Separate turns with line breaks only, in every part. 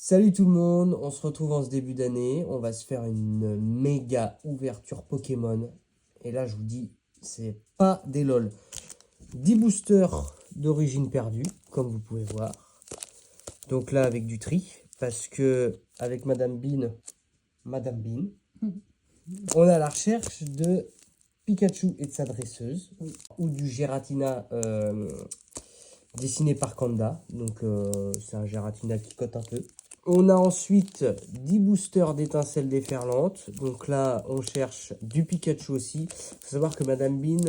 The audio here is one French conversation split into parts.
Salut tout le monde, on se retrouve en ce début d'année, on va se faire une méga ouverture Pokémon. Et là je vous dis, c'est pas des lol. 10 boosters d'origine perdue, comme vous pouvez voir. Donc là avec du tri, parce que avec Madame Bean, on a la recherche de Pikachu et de sa dresseuse, ou du Giratina dessiné par Kanda. Donc c'est un Giratina qui cote un peu. On a ensuite 10 boosters d'étincelles déferlantes. Donc là, on cherche du Pikachu aussi. Il faut savoir que Madame Bean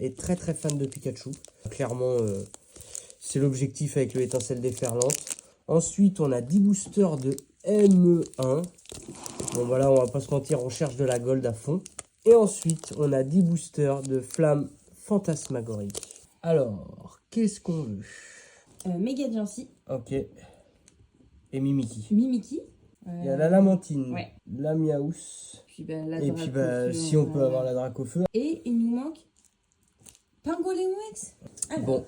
est très très fan de Pikachu. Clairement, c'est l'objectif avec le étincelle déferlante. Ensuite, on a 10 boosters de ME1. Bon voilà, on va pas se mentir, on cherche de la gold à fond. Et ensuite, on a 10 boosters de flammes fantasmagoriques. Alors, qu'est-ce qu'on veut?
Méga Diancie.
Ok. Et Mimiki.
Mimiki.
Il y a la Lamentine,
ouais.
la Miaous.
Puis la
et puis si on peut avoir la Dracofeu.
Et il nous manque Pangolin Wax.
Bon,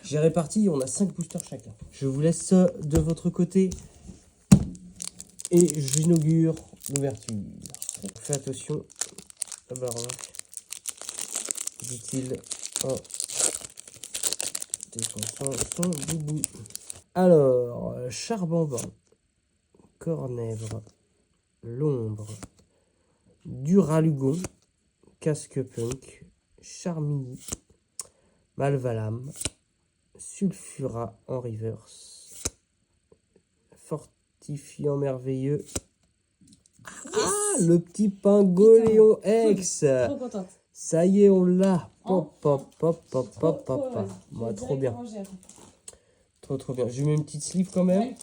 j'ai réparti, on a 5 boosters chacun. Je vous laisse ça de votre côté. Et j'inaugure l'ouverture. Faites attention. Dit-il en défonçant son boubou. Alors, Charbambin, Cornèvre, L'Ombre, Duralugon, Casque-Punk, Charmilly, Malvalam, Sulfura en reverse, Fortifiant merveilleux. Le petit Pingoléon X.
Trop contente.
Ça y est, on l'a.
Oh.
Moi, trop bien. Trop bien. Je lui mets une petite sleeve quand même.
Ouais,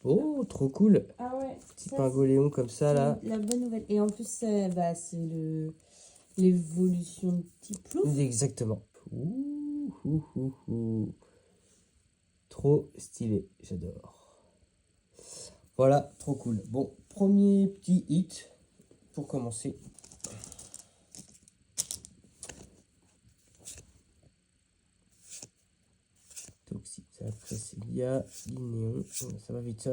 Oh, trop cool.
ah ouais.
Petit Pingoléon comme ça là.
La bonne nouvelle. Et en plus, c'est l'évolution de Petit Plouf.
Exactement. Trop stylé, j'adore. Voilà, trop cool. Bon, premier petit hit pour commencer. Toxique, après c'est Lia, Linéon. Ça va vite.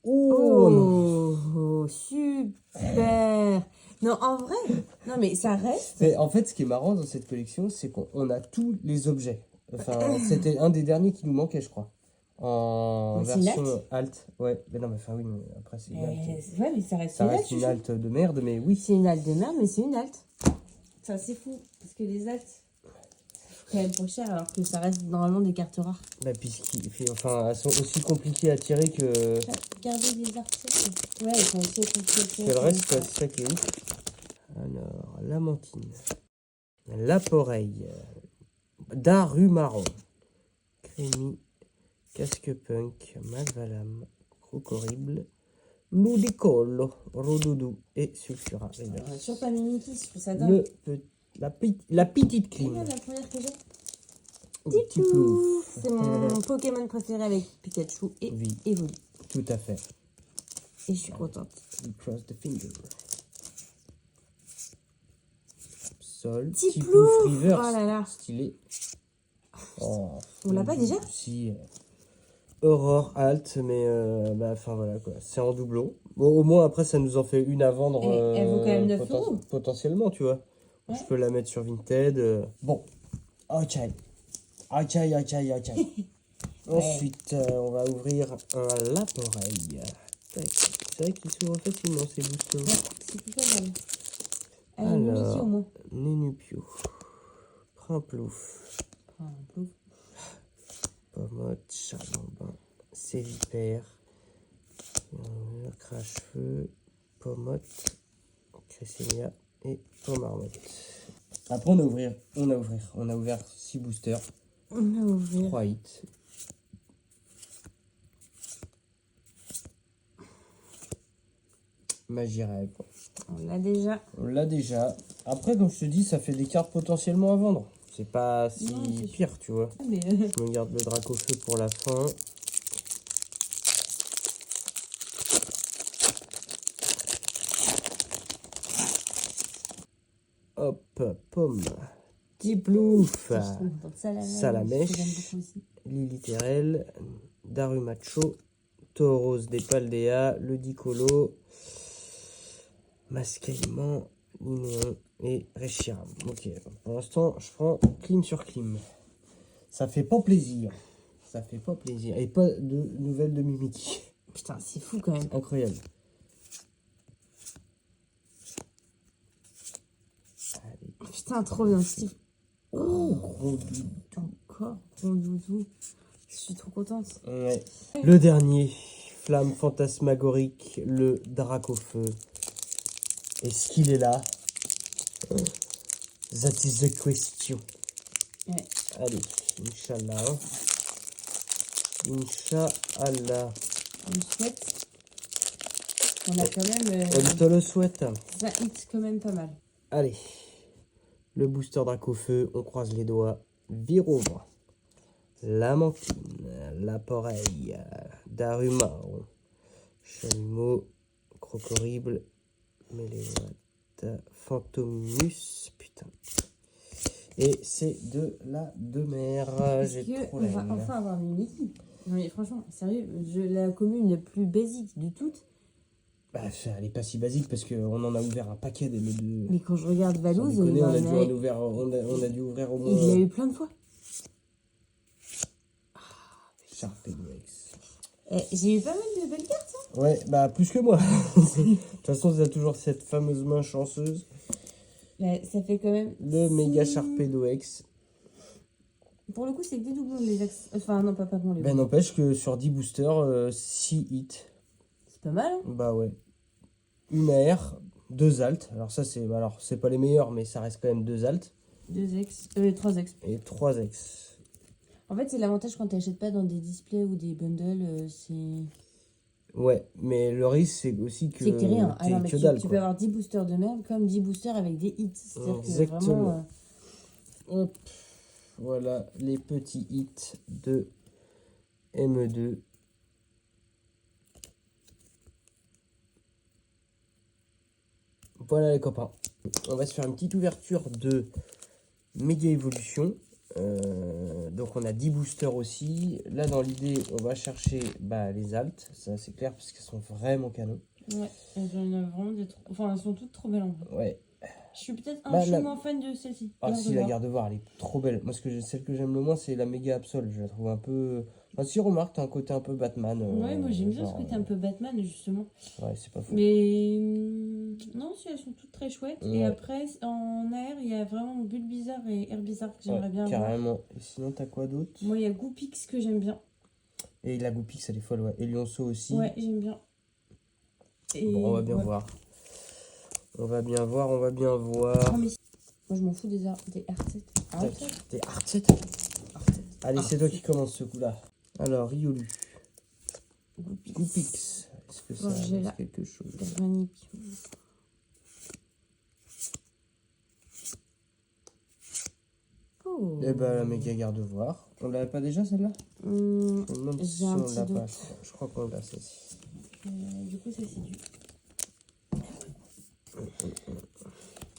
Oh, super. Non, en vrai, non mais ça reste.
Mais en fait, ce qui est marrant dans cette collection, c'est qu'on a tous les objets. Enfin, c'était un des derniers qui nous manquait, je crois. En version alt. Ouais, mais non, mais enfin oui, mais après c'est une alt.
Ouais, mais ça reste
une alt de merde, mais oui.
C'est une alt de merde, mais c'est une alt. Ça, c'est fou. Parce que les alts, c'est quand même trop cher, alors que ça reste normalement des cartes rares.
Bah, elles sont aussi compliquées à tirer que.
Regardez les articles. Ouais, elles sont aussi compliquées.
C'est le reste, c'est ça qui est ouf. Alors, Lamentine, Laporeille, Darumaron, Crémy, Casque-Punk, Malvalam, Crocorrible, Ludicolo, Rodoudou et Sulfura.
Sur pas Mimiki, je trouve ça dingue.
La petite clim.
La première que j'ai.
Petit Plouf.
C'est mon Pokémon préféré avec Pikachu et Evoli.
Tout à fait.
Et je suis contente.
Cross the finger. Sol,
Petit
Plouf Reverse.
Oh là là.
Stylé. Oh,
on l'a pas déjà?
Si. Aurore alt, mais enfin voilà quoi. C'est en doublon. Bon, au moins après ça nous en fait une à vendre.
Elle vaut quand même 9 euros.
Potentiellement, tu vois. Ouais. Je peux la mettre sur Vinted. Bon. Ok. Ensuite, on va ouvrir un Laporeille. C'est vrai qu'il s'ouvre facilement ces boosters.
Ouais, c'est plutôt mal. Alors,
Nénupio, Primplouf, Pomotte, Charbambin, Célipère, Crache-Feu, Pomotte, Cresselia et Pomarmotte. Après, on a ouvert 6 boosters. 3 hits. Magirève. On l'a déjà. Après, comme je te dis, ça fait des cartes potentiellement à vendre. C'est pas si pire, tu vois.
Mais
Je me garde le Dracofeu pour la fin. Hop, pomme. Petit Plouf. Salamèche. Lilithérel. Darumacho, Tauros des Paldea, le Dicolo, Mascaïman, Linéon et Reshiram. Ok, pour l'instant, je prends clim sur clim. Ça fait pas plaisir. Ça fait pas plaisir. Et pas de nouvelles de Mimiki.
Putain, c'est fou quand même.
Incroyable. Allez.
Putain, trop bien, Steve.
Oh, gros doudou.
Encore, gros doudou. Je suis trop contente.
Ouais. Le dernier, flamme fantasmagorique, le Dracofeu. Est-ce qu'il est là? That is the question.
Ouais.
Allez, Inch'Allah. Hein. Inch'Allah.
On le souhaite. On a quand même.
On te le souhaite.
Ça hit quand même pas mal.
Allez. Le booster Dracofeu, on croise les doigts. Virouvre. La Mantine. L'Appareil. Darumao. Chalumeau. Crocorrible. Méléoate. Fantominus. Putain. Et c'est de la demeure.
Est-ce qu'on va enfin avoir Mimiki? Non mais franchement, sérieux, la commune la plus basique de toutes.
Bah, elle est pas si basique parce qu'on en a ouvert un paquet de.
Mais quand je regarde Valouz,
on a dû ouvrir au moins.
il l'a eu plein de fois.
Sharpedoex.
J'ai eu pas mal de belles cartes, hein.
Ouais, bah plus que moi. De toute façon, c'est toujours cette fameuse main chanceuse.
Ça fait quand même.
Le méga Sharpedoex.
Pour le coup, c'est que des doublons les axes. Enfin, non, pas bon les
Ben n'empêche que sur 10 boosters, 6 hits.
C'est pas mal, hein.
Bah ouais. Une AR, 2 alt. Alors ça, c'est pas les meilleurs, mais ça reste quand même 2 alt.
2 ex. 3 ex.
Et 3 ex.
En fait, c'est l'avantage quand tu n'achètes pas dans des displays ou des bundles, c'est.
Ouais, mais le risque, c'est aussi que.
C'est que t'es rien. Ah non, mais
que dalle,
tu peux avoir 10 boosters de merde comme 10 boosters avec des hits. C'est-à-dire que vraiment.
Hop. Voilà les petits hits de ME2. Voilà les copains. On va se faire une petite ouverture de Méga Evolution. Donc on a 10 boosters aussi. Là dans l'idée on va chercher les altes. Ça c'est clair parce qu'elles sont vraiment canons.
Ouais, elles ont vraiment des trop... Enfin elles sont toutes trop belles en fait.
Ouais.
Je suis peut-être un peu moins fan de celle-ci.
Ah si, la Gardevoir, elle est trop belle. Moi, celle que j'aime le moins, c'est la Méga Absol. Je la trouve un peu... Enfin, si, remarque, t'as un côté un peu Batman.
Ouais, moi j'aime bien ce côté un peu Batman, justement.
Ouais, c'est pas fou.
Mais... non, si, elles sont toutes très chouettes.
Ouais.
Et après, en air, il y a vraiment Bulbizarre et Herbizarre que j'aimerais bien
carrément.
avoir.
Et sinon, t'as quoi d'autre?
Moi, il y a Goopix que j'aime bien.
Et la Goopix, elle est folle, ouais. Et Lionceau aussi.
Ouais, j'aime bien. Et
bon, on va bien voir. On va bien voir, on va bien voir.
Non, mais... Moi, je m'en fous des R7.
Des R7. Allez, c'est toi qui commence ce coup-là. Alors, Riolu. Goopix. Est-ce que ça a quelque chose?
Magnifique. Oh.
Eh ben, la méga Gardevoir. On l'avait pas déjà celle-là?
J'ai un petit doute.
Je crois qu'on l'a celle-ci.
Du coup, ça c'est du.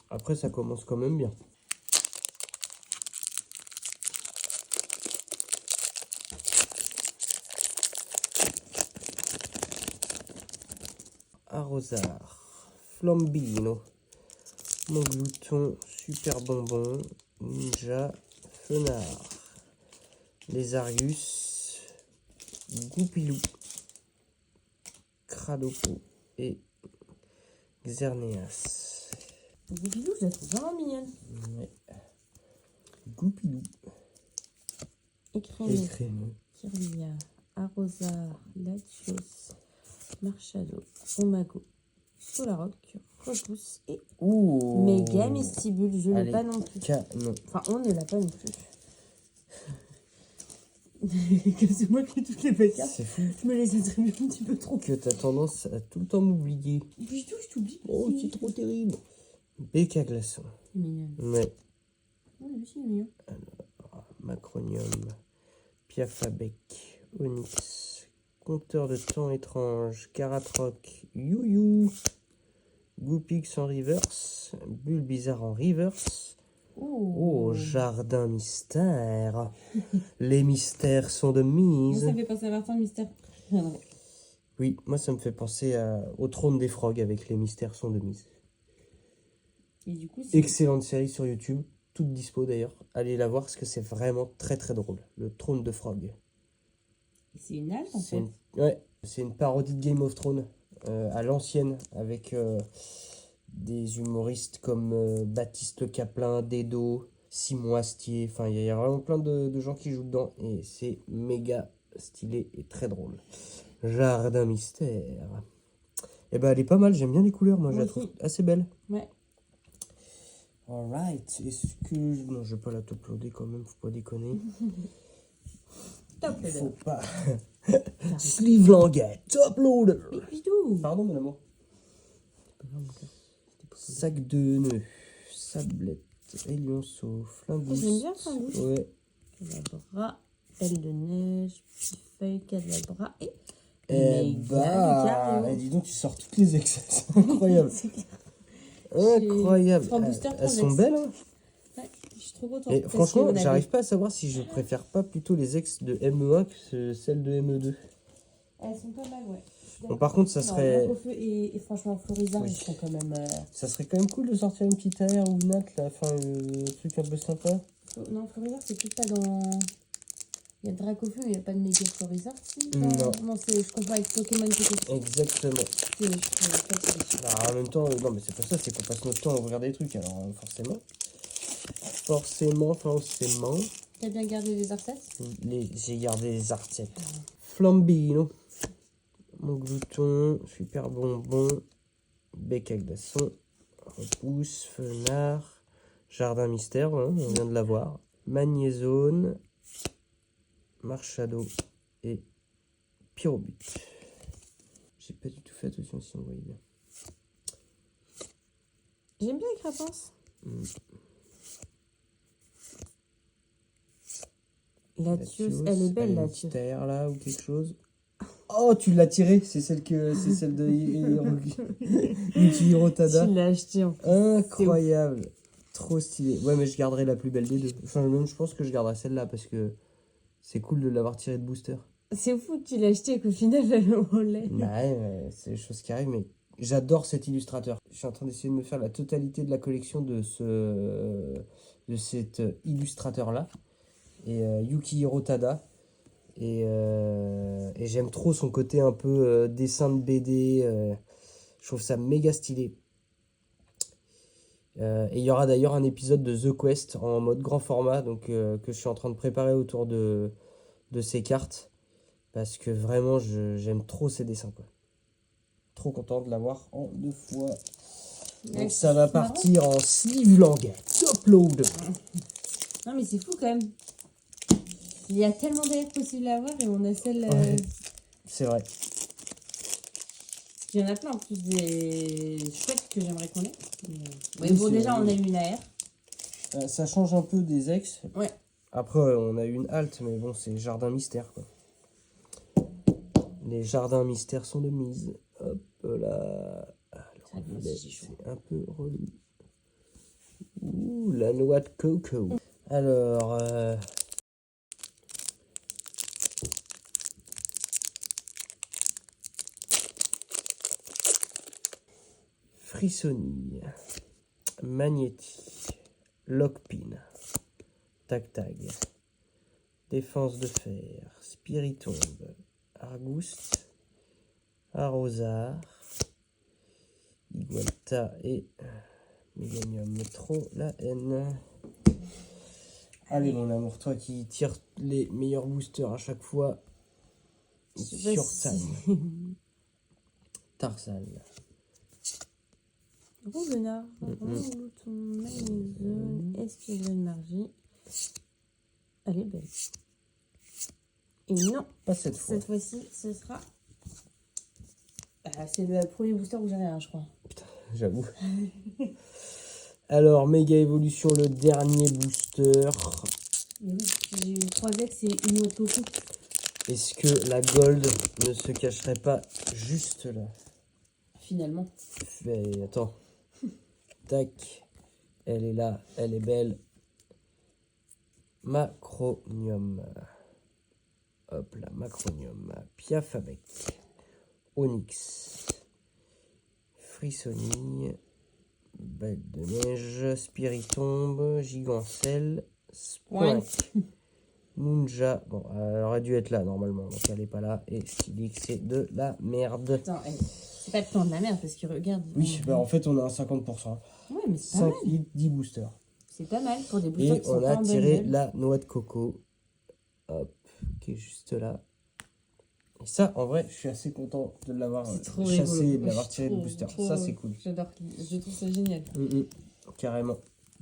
Après, ça commence quand même bien. Arrosard, Flambino, Mon Glouton, Super Bonbon, Ninja, Fenard, Les Arius, Goupilou, Cradopo et Xerneas.
Goupilou, je la trouve vraiment mignonne.
Ouais. Goupilou.
Écrémeux. Kirlia, Arrosard, Latios, Marchado, Omago, Solaroc, Repousse et Méga Mestibule. Je ne l'ai pas non plus.
Canon.
Enfin, on ne l'a pas non plus. C'est moi qui ai toutes les belles cartes.
C'est fou.
Je me les attribue un petit peu trop.
Que t'as tendance à tout le temps m'oublier.
Puis tout, je t'oublie.
Oh, c'est trop terrible. Béca Glaçon.
Mignonne.
Ouais.
Oh, lui aussi, il est mignon.
Alors, Macronium, Piafabec, Onyx, Compteur de temps étrange, Caratroc, Youyou, Goopix en reverse, Bulbizarre en reverse, Oh, jardin mystère. Les mystères sont de
Moi,
mise.
ça fait penser à Martin Mystère.
Oui, moi ça me fait penser au trône des frogs avec les mystères sont de mise.
Et du coup, c'est...
Excellente série sur YouTube, toute dispo d'ailleurs. Allez la voir parce que c'est vraiment très très drôle. Le trône de frog.
C'est une halte, en
C'est
fait.
ouais, c'est une parodie de Game of Thrones à l'ancienne avec des humoristes comme Baptiste Le Caplin, Dedo, Simon Astier. Enfin, il y a vraiment plein de gens qui jouent dedans et c'est méga stylé et très drôle. Jardin mystère. Eh ben, elle est pas mal, j'aime bien les couleurs, moi je la trouve assez belle.
Ouais.
Alright, est-ce que. Non, je vais pas la uploader quand même, faut pas déconner.
Top
Il faut
loader.
pas. Sleeve languette, top loader.
Bidou.
Pardon, mon amour. Sac de nœuds, sablette, élionceau, flingue.
J'aime bien ça, oui.
Ouais.
Cadabra, belle de neige, petite feuille, cadabra et...
Eh bah, dis donc, tu sors toutes les excès, c'est incroyable. Incroyable. Elles sont belles, hein.
Ouais, je suis trop contente.
Et franchement, j'arrive pas à savoir si je préfère pas plutôt les ex de ME1 que celles de ME2.
Elles sont pas mal, ouais.
Bon, par contre, ça serait.
Dracofeu et franchement, Florizard,
Oui.
ils sont quand même.
Ça serait quand même cool de sortir une petite AR ou une natte, là, enfin, un truc un peu sympa.
Non, Florizard, c'est tout pas dans. Il y a Dracofeu, mais il n'y a pas de méga Florizard. Si,
Non.
Non, je comprends avec Pokémon Pikachu.
Exactement.
Si, mais je trouve pas que
Bah, en même temps, non, mais c'est pas ça, c'est qu'on passe notre temps à ouvrir des trucs, alors forcément. Forcément.
T'as bien gardé les Arceus?
J'ai gardé les Arceus. Flambino. Mon glouton, super bonbon. Bec à glaçons. Repousse, fenard. Jardin mystère, voilà, on vient de l'avoir. Magnézone. Marshado et Pyrobut. J'ai pas du tout fait attention si on voyait bien.
J'aime bien les crapences. Latios, elle est belle, Latios.
Mystère là ou quelque chose. Oh, tu l'as tirée, c'est celle de Yuki Rotada.
Tu l'as acheté en plus.
Incroyable. Trop stylé. Ouais, mais je garderai la plus belle des deux. Enfin, même je pense que je garderai celle-là parce que c'est cool de l'avoir tirée de booster.
C'est fou que tu l'as acheté et qu'au final, elle est au lait.
Bah ouais, c'est des choses qui arrivent, mais j'adore cet illustrateur. Je suis en train d'essayer de me faire la totalité de la collection de cet illustrateur-là. Et Yukihiro Tada. Et j'aime trop son côté un peu dessin de BD. Je trouve ça méga stylé. Et il y aura d'ailleurs un épisode de The Quest en mode grand format, donc que je suis en train de préparer autour de ces cartes. Parce que vraiment, j'aime trop ces dessins, quoi. Trop content de l'avoir en 2 fois. Donc ça va partir en sleeve languette. Upload.
Non, mais c'est fou quand même. Il y a tellement d'ailleurs possible à avoir et on a celle.
Ouais, c'est vrai.
Il y en a plein en plus des chouettes que j'aimerais qu'on ait.
Oui,
bon, déjà, on a eu une AR.
Ça change un peu des ex.
Ouais.
Après, on a eu une halte, mais bon, c'est jardin mystère, quoi. Les jardins mystères sont de mise. Hop là. Alors, c'est un peu relou. Ouh, la noix de coco. Alors, Frissonille, Magnéti, Lockpin, Tac-Tag, Défense de fer, Spiritombe, Argouste, Arrosard, Igualta et Méganium. Trop la haine. Allez mon amour, toi qui tires les meilleurs boosters à chaque fois. Sur Tarzan.
Rouvenard, Bouton, Magnézone, Espion Margie. Elle est belle. Et non,
Pas cette fois.
Cette fois-ci, ce sera. C'est le premier booster où j'ai rien, je crois.
Putain, j'avoue. Alors, méga évolution, le dernier booster.
Mais oui, j'ai eu 3 ex et une autre coco.
Est-ce que la gold ne se cacherait pas juste là?
Finalement.
Mais attends. Tac. Elle est là, elle est belle. Macronium. Hop là, Macronium. Piaf avec. Onyx. Frissonille. Bête de neige. Spiritombe. Gigancelle. Spoink. Ninja. Bon, elle aurait dû être là normalement, donc elle n'est pas là. Et Stylix, c'est de la merde.
Attends, c'est pas tant de la merde parce que regarde.
Oui, bah en fait on a un 50%.
Ouais, mais c'est pas
5
mal.
hits, 10 boosters.
C'est pas mal pour des boosters
Et
qui sont
on
pas
a
en bonne
tiré
gueule.
la noix de coco. Hop, qui est juste là. Et ça, en vrai, je suis assez content de l'avoir chassé et de l'avoir tiré le booster. Ça, c'est cool.
J'adore, je trouve ça génial.
Carrément.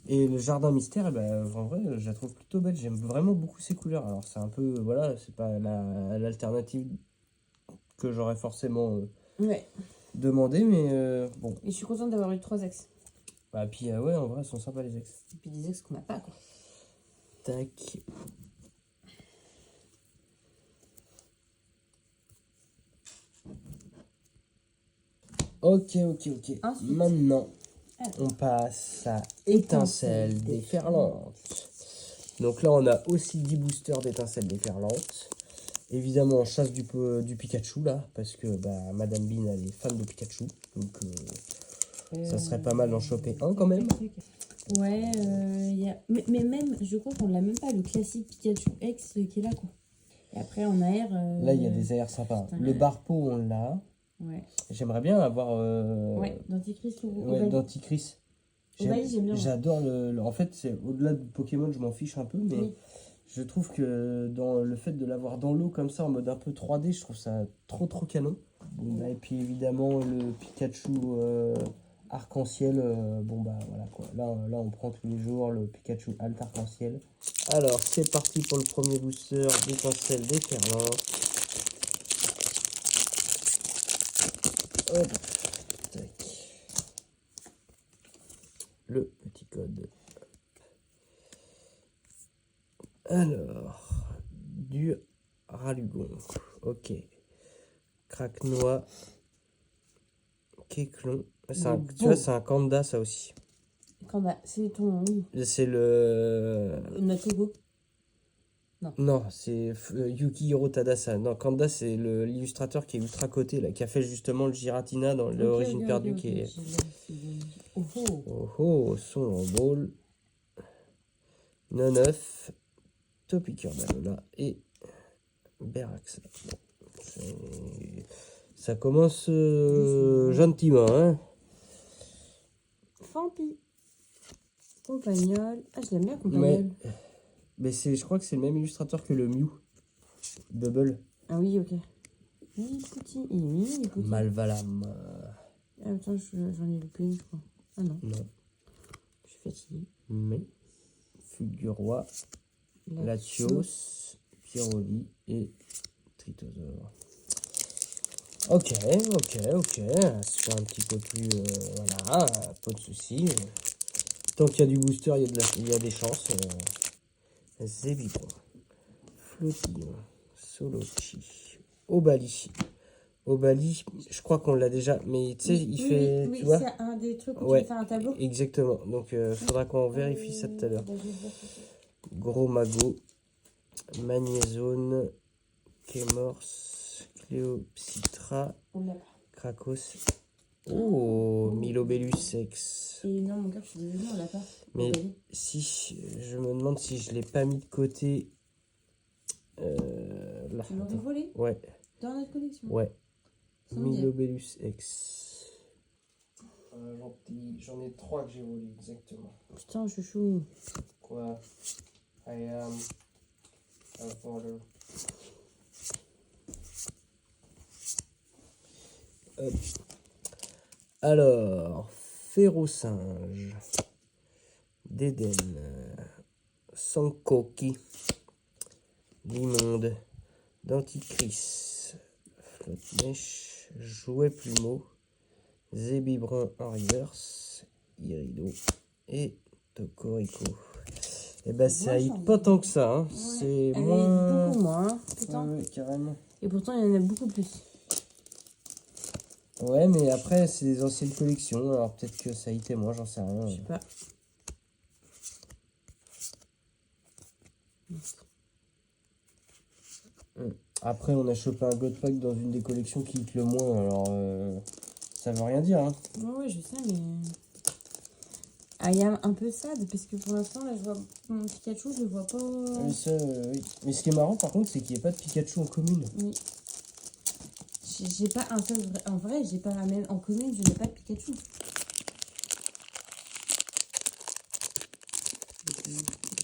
Et le jardin mystère, eh ben, en vrai, je la trouve plutôt belle. J'aime vraiment beaucoup ces couleurs. Alors, c'est un peu, voilà, c'est pas l'alternative que j'aurais forcément demandé, mais bon.
Et je suis contente d'avoir eu 3 ex.
Bah, puis, ouais, en vrai, elles sont sympas les ex.
Et puis des ex qu'on n'a pas, quoi.
Tac. Ok.
Ensuite.
Maintenant, on passe à étincelle déferlante. Donc là, on a aussi 10 boosters d'étincelle déferlante. Évidemment, on chasse du Pikachu là, parce que bah, Madame Bean, elle est fan de Pikachu. Donc, ça serait pas mal d'en choper un quand même.
Ouais, mais même, je crois qu'on l'a même pas, le classique Pikachu X qui est là, quoi. Et après, en AR...
Là, il y a des AR sympas.
Putain,
Le Barpo, on l'a.
Ouais.
J'aimerais bien avoir...
Ouais, Denticris ou
ouais, Denticris.
Ovalie, j'aime bien.
J'adore en fait, c'est au-delà de Pokémon, je m'en fiche un peu, mais
Oui.
je trouve que dans le fait de l'avoir dans l'eau comme ça, en mode un peu 3D, je trouve ça trop canon. Bon, bah, et puis évidemment, le Pikachu arc-en-ciel, bon bah voilà quoi. Là, on prend tous les jours le Pikachu alt arc-en-ciel. Alors, c'est parti pour le premier booster d'étincelle déferlante. Hop, tac. Le petit code. Alors, du Ralugon. Ok. Craque-noix. Kéclon. Tu vois, c'est un Kanda, ça aussi.
Kanda, c'est ton... Oui.
C'est le...
Notre logo.
Non, c'est Yukihiro Tadasa. Non, Kanda, c'est l'illustrateur qui est ultra coté, là, qui a fait justement le Giratina dans l'origine perdue. Qui est... Oh, son ball. Noneuf. Topiqueur d'Alola et Berax. Ça commence gentiment, hein.
Fampi. Compagnol. Ah, je l'aime bien, Compagnol.
Mais je crois que c'est le même illustrateur que le Mew. Bubble.
Ah oui, ok. Il est petit.
Malvalam.
Ah, attends, j'en ai loupé une, je crois. Ah non.
Non.
Je suis fatiguée.
Mais Fulgurois, Latios, Pyroli et Tritosaure. Ok. C'est un petit peu plus... voilà, pas de soucis. Tant qu'il y a du booster, il y a des chances. Zébibon, Flotillon, Solochi, Obali. Obali, je crois qu'on l'a déjà, mais tu sais, il fait, tu vois.
C'est un des trucs où
ouais,
tu peux faire un tableau.
Exactement, donc faudra qu'on vérifie ça tout à l'heure. Gros Mago, Magnézone, Kémors, Cléopsitra, Krakos. Oh, Milobellus X.
Et non, mon gars, je suis désolée, on l'a pas.
Mais si, je me demande si je l'ai pas mis de côté. Là.
Tu l'aurais volé?
Ouais.
Dans notre collection?
Ouais. Milobellus X. J'en ai 3 que j'ai volé, exactement.
Putain, chouchou.
Quoi? I am a voler. Alors, Férocinge, Déden, Sankoki, Limonde, Denticris, Flotte-Mèche, Jouet Plumeau, Zébibron en reverse, Irido et Tocorico. Et ben ça aide pas tant que ça, hein.
Ouais,
c'est
moins... beaucoup moins, hein. Putain.
Ouais, carrément.
Et pourtant, il y en a beaucoup plus.
Ouais, mais après, c'est des anciennes collections, alors peut-être que ça a été moins, j'en sais rien.
Je sais pas.
Après, on a chopé un God Pack dans une des collections qui hit le moins, alors ça veut rien dire. Hein.
Ouais, je sais, mais... Ah, il y a un peu sad, parce que pour l'instant, là, je vois mon Pikachu, je le vois pas...
Oui, ça, oui. Mais ce qui est marrant, par contre, c'est qu'il n'y a pas de Pikachu en commune.
Oui. J'ai pas un seul vrai... En vrai, j'ai pas la même... En commune, je n'ai pas de Pikachu.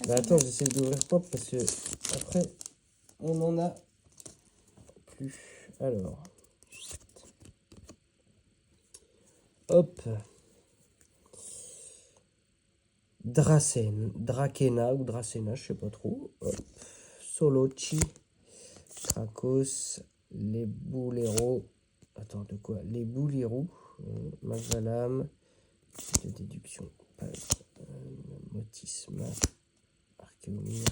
Bah attends, j'essaie d'ouvrir Pop parce que après, on en a plus. Alors, hop. Drakena ou Dracena, je sais pas trop. Hop. Solochi, Krakos, les Bouleros. Attends, de quoi? Les Boulirou, Magalam, de déduction, Motisma, Archeomir.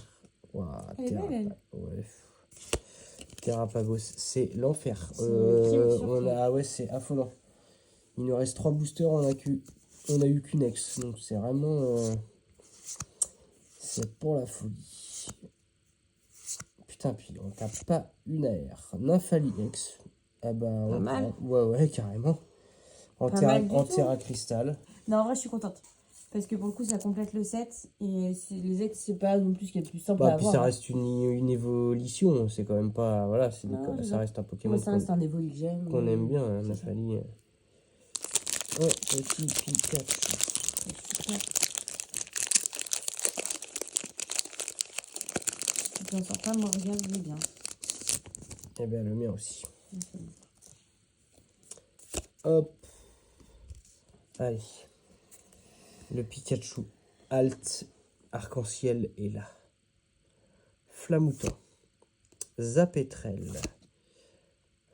Waouh, ouais. Terrapagos, c'est l'enfer. Ouais, c'est affolant. Il nous reste 3 boosters, on a eu qu'une ex. Donc c'est vraiment... c'est pour la folie. Putain, puis on tape pas une AR. Nymphali ex. Ah bah,
Pas mal.
Ouais, carrément. En Terra Cristal.
Non, en vrai, je suis contente. Parce que pour le coup, ça complète le set. Et les ex, c'est pas non plus ce qui est le plus simple à
Puis
avoir.
ça reste une évolution. C'est quand même pas... Voilà, ça reste un Pokémon
ça reste un Evoli que j'aime.
qu'on aime bien, hein, Nymphali. Ouais, petit Pikachu.
Je n'en sors pas, moi, regarde, il est bien.
Et bien, le mien aussi. Hop. Allez. Le Pikachu Alt Arc-en-Ciel est là. Flamouton. Zapetrel.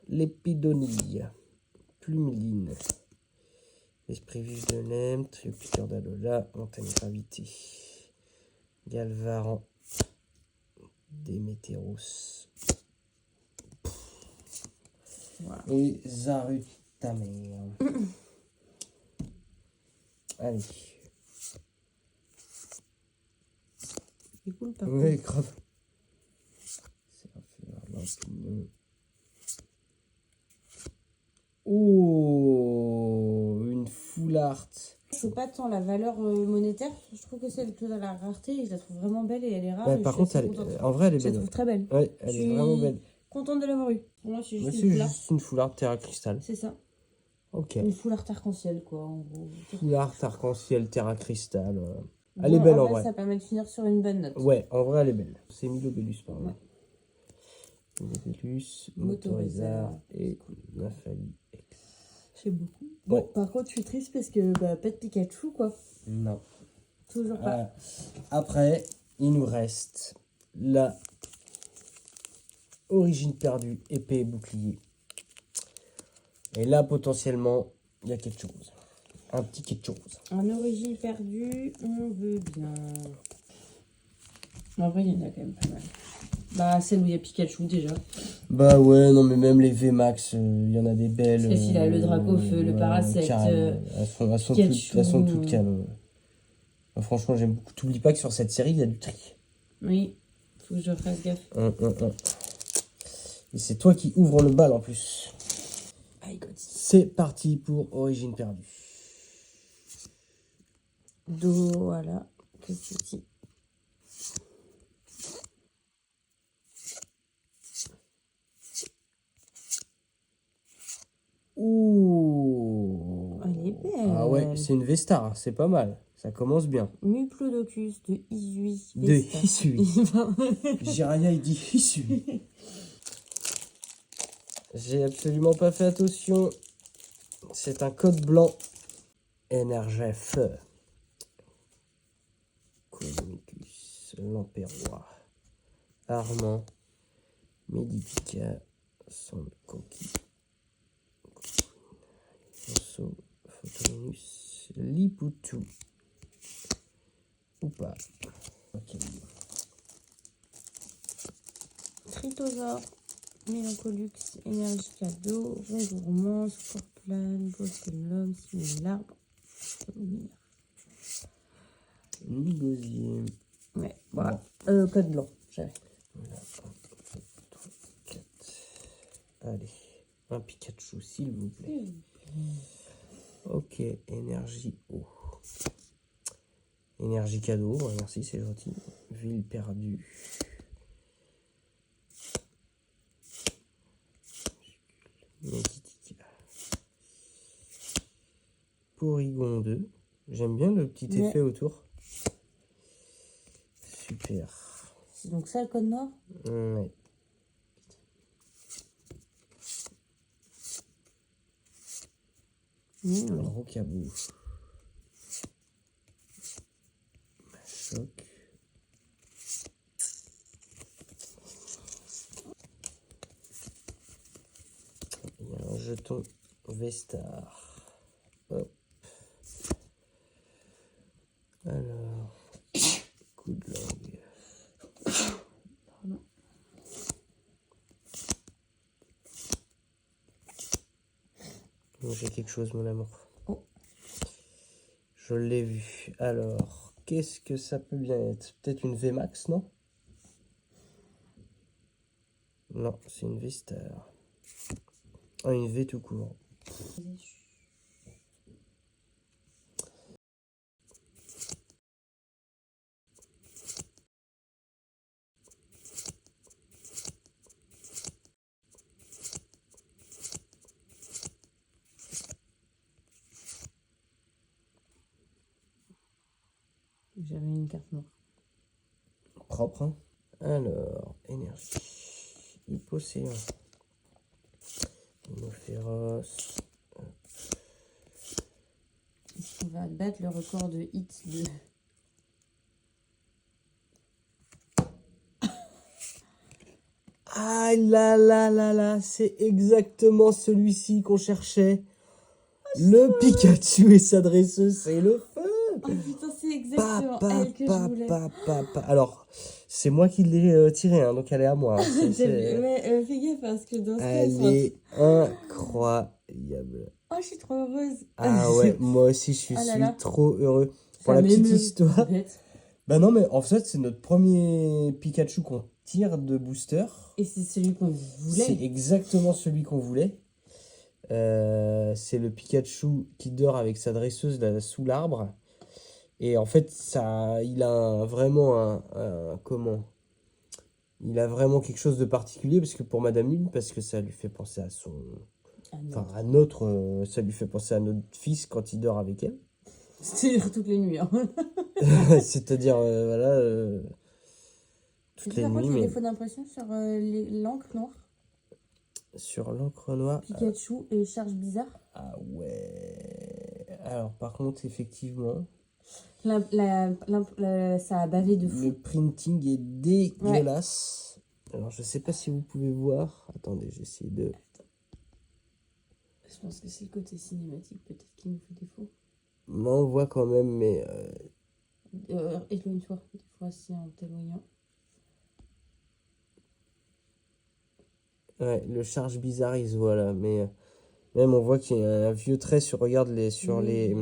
Lépidonille. Plumeline. Esprit vif de Nemt. Le piqueur d'Alola. Montagne Gravité. Galvaran. Démétéros.
Voilà.
Et Zarutamer. Allez.
C'est cool, pas
Ouais, grave. C'est un feu, Lampignon. Oh, une full art.
Je trouve pas tant la valeur monétaire. Je trouve que celle de la rareté, je la trouve vraiment belle et elle est rare.
Ouais, par contre, en vrai, elle est
je la
belle.
trouve très belle.
Ouais, elle est vraiment belle.
Contente de l'avoir eu. Pour moi, c'est juste,
juste une full art Terra Cristal.
C'est ça.
Ok.
Une full art arc-en-ciel, quoi, en gros.
Full art arc-en-ciel Terra Cristal. Elle est belle en vrai.
Ça permet de finir sur une bonne note.
Ouais, en vrai, elle est belle. C'est Milobellus, pardon. Ouais. Milobellus, Motorizard et Nymphali.
C'est beaucoup. Bon, par contre, je suis triste parce que pas de Pikachu, quoi.
Non.
Toujours pas.
Après, il nous reste la origine perdue, épée et bouclier. Et là, potentiellement, il y a quelque chose. Un petit quelque chose.
En origine perdue, on veut bien. En vrai, il y en a quand même pas mal. Bah, celle où il y a Pikachu déjà.
Bah ouais, non, mais même les VMAX, il y en a des belles.
Celle-ci-là, le Dracofeu, le Parasect.
Elles sont toutes canon. Franchement, j'aime beaucoup. T'oublies pas que sur cette série, il y a du tri.
Oui, faut que je fasse gaffe.
Et c'est toi qui ouvres le bal en plus. C'est parti pour Origine perdue.
Voilà, que c'est.
Ouh.
Elle est belle.
Ah ouais, c'est une Vestar, c'est pas mal. Ça commence bien.
Muplodocus de Isui.
De Isui. Jiraya, il dit Isui. J'ai absolument pas fait attention. C'est un code blanc. NRGF. Colonicus. Lampérois. Armand. Medipica. Son coquille. Rosso. Photolinus. Liputu. Ou pas. Ok.
Tritosaure. Mélancolux, énergie cadeau, rond gourmand, scorpion, bosquelum, simule l'arbre,
Nigosier.
Ouais, voilà. Code blanc, j'avais.
Voilà. Allez, un Pikachu, s'il vous plaît. Ok, énergie eau. Énergie cadeau, merci, c'est gentil. Ville perdue. Méditica. Porygon 2. J'aime bien le petit effet autour. Super.
C'est donc ça le code noir?
Ouais. Rocabou. Choc. Il y a un jeton Vestar. Hop. Alors, coup de langue.
Pardon.
J'ai quelque chose, mon amour.
Oh.
Je l'ai vu. Alors, qu'est-ce que ça peut bien être? Peut-être une VMAX, non? Non, c'est une V-Star. Ah, une V tout court.
J'avais une carte noire.
Propre, hein? Alors, énergie. Hypocéan. Féroce.
Est-ce qu'on va battre le record de hits de...
Ah là là là là, c'est exactement celui-ci qu'on cherchait. Le Pikachu et sa dresseuse, c'est le feu.
Oh putain, c'est exactement elle que je voulais.
Alors, c'est moi qui l'ai tiré, hein, donc elle est à moi. Hein.
Ouais, fais gaffe parce que dans ce cas,
Elle est incroyable.
Oh, je suis trop heureuse.
Ah ouais, moi aussi je suis trop heureux. Pour
Ça
la petite
m'émeut.
histoire. Bah non, mais en fait, c'est notre premier Pikachu qu'on tire de booster.
Et c'est celui qu'on voulait.
C'est exactement celui qu'on voulait. C'est le Pikachu qui dort avec sa dresseuse là, sous l'arbre. Et en fait, ça, il a vraiment comment? Il a vraiment quelque chose de particulier parce que pour Madame Lune, parce que ça lui fait penser à son, à notre, ça lui fait penser à notre fils quand il dort avec elle.
C'est-à-dire toutes les nuits. Hein.
C'est-à-dire voilà. Toutes les nuits.
Il y a des défauts d'impression sur l'encre noire.
Sur l'encre noire.
Pikachu et charge bizarre.
Ah ouais. Alors par contre, effectivement.
Ça a bavé de fou.
Le printing est dégueulasse. Ouais. Alors je sais pas si vous pouvez voir. Attendez, j'essaie de...
Je pense que c'est le côté cinématique peut-être qui nous fait défaut.
Non, on voit quand même, mais...
Éloigne-toi, des fois c'est en t'éloignant.
Ouais, le charge bizarre, il se voit là, mais... Même on voit qu'il y a un vieux trait sur, regarde, sur les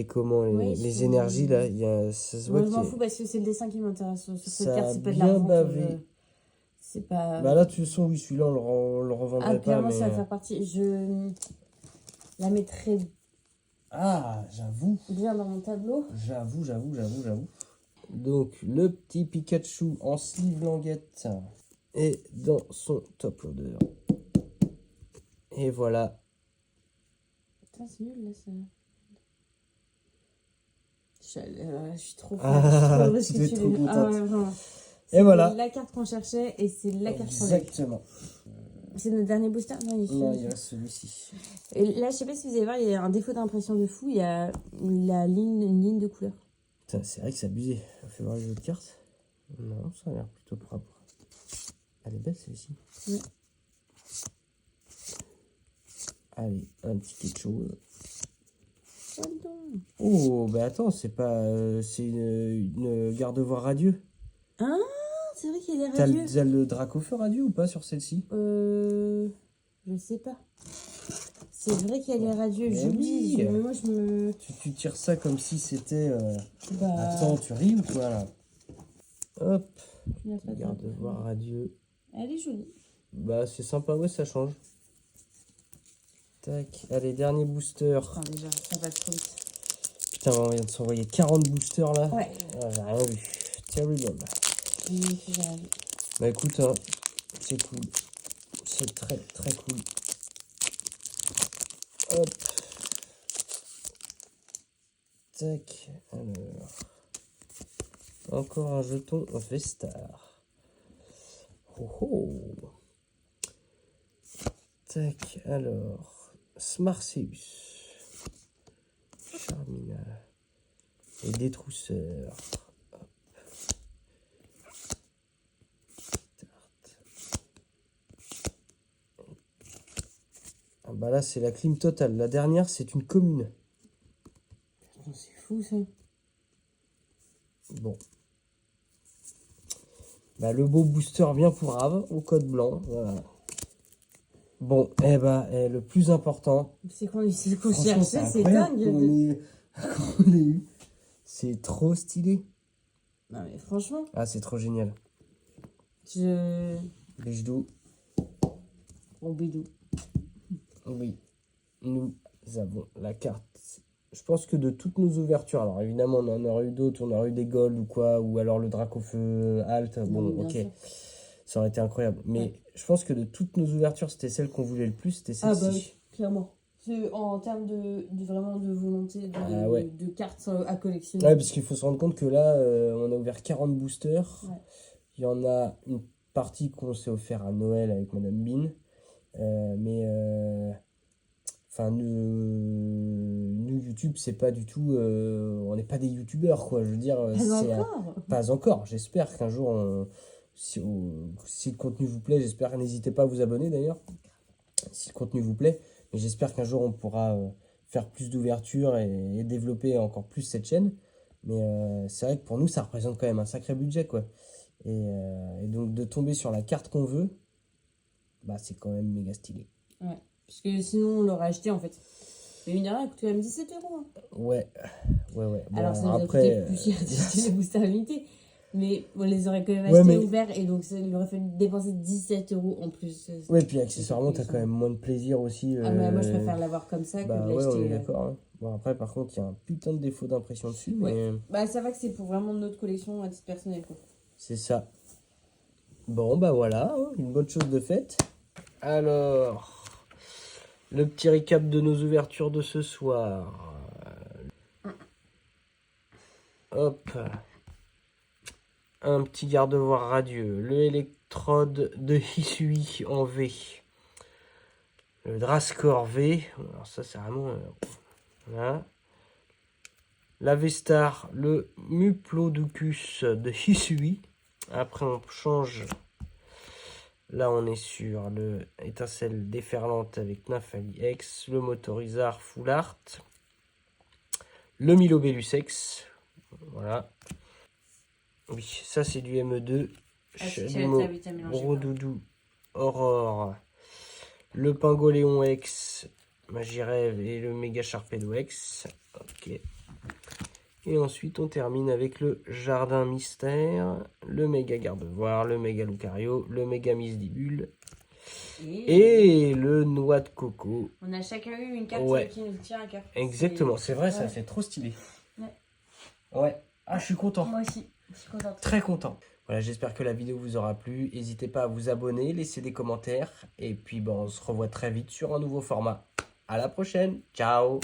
comment, les énergies là, ça se voit.
Je m'en fous parce que c'est le dessin qui m'intéresse. Sur cette
ça
carte, c'est pas de
bien
l'argent.
bavé.
C'est pas...
Bah là, de toute façon, oui, celui-là, on le revendrait pas.
Clairement,
mais...
ça va faire partie. Je la mettrai...
Ah, j'avoue.
Bien dans mon tableau.
J'avoue. Donc, le petit Pikachu en sleeve languette est dans son top loader. Et voilà.
Putain, c'est nul là, ça. Je suis trop heureuse
tu
que
es
tu
trop
l'aies.
contente.
Ah ouais, vraiment.
Et voilà.
La carte qu'on cherchait et c'est la carte qu'on a.
Exactement.
C'est notre dernier booster?
Non, il reste celui-ci.
Et là, je sais pas si vous allez voir, il y a un défaut d'impression de fou. Il y a une ligne de couleur.
Putain, c'est vrai que c'est abusé. On fait voir les autres cartes. Non, ça a l'air plutôt propre. Elle est belle celle-ci.
Ouais.
Allez, un petit quelque chose. Oh, bah attends, c'est pas... c'est une garde-voie radieux.
Ah, c'est vrai qu'il est radieux.
T'as le Dracofeu radieux ou pas sur celle-ci?
Je sais pas. C'est vrai qu'elle est radieux, j'oublie.
Oui.
Moi, je me...
Tu tires ça comme si c'était... Attends, tu ris ou quoi, là? Hop. Garde-voie radieux.
Elle est jolie.
Bah, c'est sympa, ouais, ça change. Tac, allez, dernier booster.
Enfin, déjà, ça va trop vite.
Putain, on vient de s'envoyer 40 boosters là.
Ouais.
Ah, j'ai rien vu. Terrible. Bah écoute, hein, c'est cool. C'est très très cool. Hop. Tac, alors. Encore un jeton Vestar. Oh oh. Tac, alors. Smarseus. Charmina. Et Détrousseur. Hop. Tarte. Ah bah là, c'est la clim totale. La dernière, c'est une commune.
C'est fou ça.
Bon. Bah, le beau booster vient pour Ave, au code blanc. Voilà. Bon, le plus important.
C'est qu'on
Franchement,
cherchait, c'est dingue.
Qu'on ait eu. C'est trop stylé.
Non mais franchement,
Ah, c'est trop génial. Bijdou.
Bon bidou.
Oui. Nous avons la carte. Je pense que de toutes nos ouvertures, alors évidemment, on en aurait eu d'autres, on aurait eu des golds ou quoi, ou alors le Dracofeu Alt. Bon,
Bien
ok.
sûr.
Ça aurait été incroyable. Mais
Ouais.
je pense que de toutes nos ouvertures, c'était celle qu'on voulait le plus, c'était
Ah
celle-ci.
bah oui, clairement. En termes vraiment de volonté
Ah ouais.
de cartes à collectionner.
Ouais, parce qu'il faut se rendre compte que là, on a ouvert 40 boosters.
Ouais.
Il y en a une partie qu'on s'est offert à Noël avec Madame Bean. Enfin, nous, YouTube, c'est pas du tout. On n'est pas des YouTubeurs, quoi. Je veux dire, pas encore. J'espère qu'un jour, si le contenu vous plaît, n'hésitez pas à vous abonner d'ailleurs. Si le contenu vous plaît. Mais j'espère qu'un jour, on pourra faire plus d'ouverture et développer encore plus cette chaîne. Mais c'est vrai que pour nous, ça représente quand même un sacré budget, quoi. Et donc, de tomber sur la carte qu'on veut, bah, c'est quand même méga stylé.
Ouais. Parce que sinon, on l'aurait acheté en fait. Mais une dernière, elle coûte quand même 17 €. Hein.
Ouais. Bon,
alors, ça nous a
après,
coûté plus cher d'acheter les boosters limités. Mais on les aurait quand même achetés ouverts. Et donc, ça, il aurait fallu dépenser 17 € en plus.
Ouais, puis accessoirement, t'as quand même moins de plaisir aussi.
Ah, mais moi, je préfère l'avoir comme ça que de l'acheter.
Ouais, on est d'accord. Hein. Bon, après, par contre, il y a un putain de défaut d'impression dessus.
Ouais.
Mais...
Bah, ça va que c'est pour vraiment notre collection à titre personnel, quoi.
C'est ça. Bon, bah voilà, hein, une bonne chose de faite. Alors, le petit récap de nos ouvertures de ce soir. Hop. Un petit garde-voir radieux. Le électrode de Hisui en V. Le Drascore V. Alors ça, c'est vraiment... voilà. La Vestar, le Muplodocus de Hisui. Après, on change. Là, on est sur le étincelle déferlante avec Nymphali X. Le Motorizar Full Art. Le Milobellus X. Voilà. Oui, ça, c'est du ME2. Chalumeau, Rodoudou, Aurore. Le Pingoléon X. Magirève et le Méga Sharpedo X. Ok. Et ensuite, on termine avec le Jardin Mystère, le Méga Gardevoir, le Méga Lucario, le Méga Misdibule et le Noix de Coco.
On a chacun eu une carte qui nous tient à cœur.
Exactement, c'est vrai, ça, c'est trop stylé. Ouais. Ah, je suis content.
Moi aussi, je suis contente.
Très content. Voilà, j'espère que la vidéo vous aura plu. N'hésitez pas à vous abonner, laisser des commentaires. Et puis, on se revoit très vite sur un nouveau format. À la prochaine. Ciao.